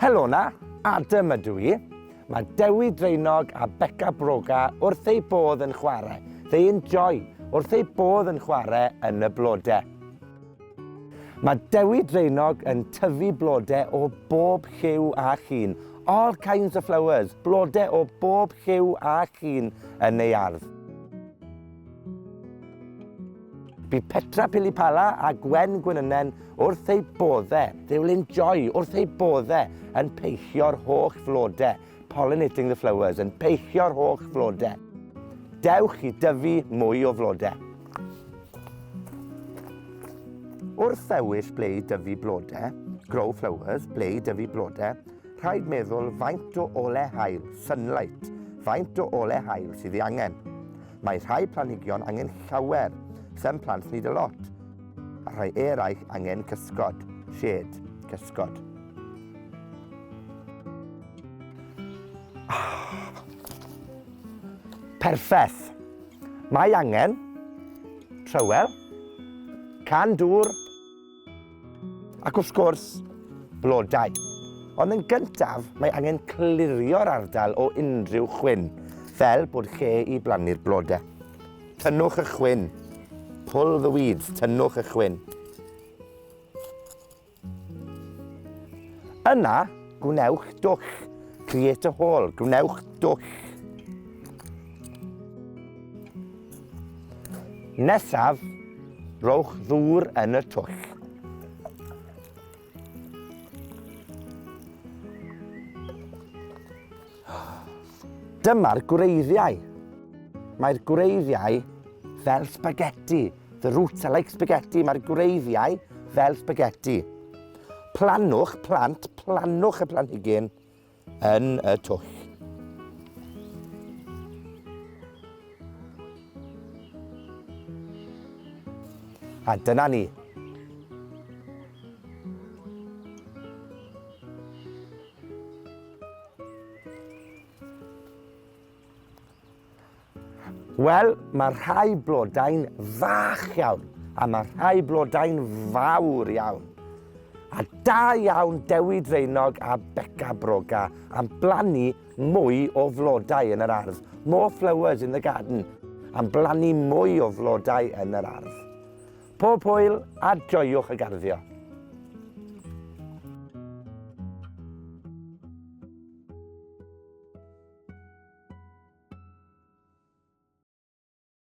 Helo na, Adam ydw i. Mae Dewi Draenog a Beca Broga wrth eu bodd yn chwarae. They enjoy wrth eu bodd yn chwarae yn y blodau. Mae Dewi Draenog yn tyfu blodau o bob lliw a llun. All kinds of flowers, blodau o bob lliw a llun yn ei ardd. Bydd Petra Pilipala a Gwen Gwynynen wrth eu boddau. They will enjoy wrth eu boddau yn peillio'r holl flodau, pollinating the flowers, yn peillio'r holl flodau. Dewch i dyfu mwy o flodau. Wrth ddewis ble i dyfu blodau, grow flowers, ble i dyfu blodau, rhaid meddwl faint o ole haul, sunlight, faint o ole haul sydd ei angen. Mae rhai planhigion angen llawer, some plants need a lot, a rhai eraill angen cysgod, shade, cysgod. Perffaith. Mae angen trywel, can dŵr, ac wrth gwrs, blodau. Ond yn gyntaf, mae angen clirio'r ardal o unrhyw chwyn, fel bod lle i blannu'r blodau. Tynnwch y chwyn. Pull the weeds, tynnwch y chwyn. Yna, gwnewch dwll. Create a hole, gwnewch dwll. Nesaf, rowch ddŵr yn y twll. Dyma'r gwreiddiau. Mae'r gwreiddiau fel spaghetti. The roots are like spaghetti. Mae'r gwreiddiau fel spaghetti. Plannwch y planhigyn yn y twll. A dyna ni. Wel, mae rhai blodau'n fach iawn, a mae rhai blodau'n fawr iawn. A da iawn Dewi Draenog a Beca Broga am blannu mwy o flodau yn yr ardd. More flowers in the garden. Am blannu mwy o flodau yn yr ardd. Pob hwyl a joiwch y garddio.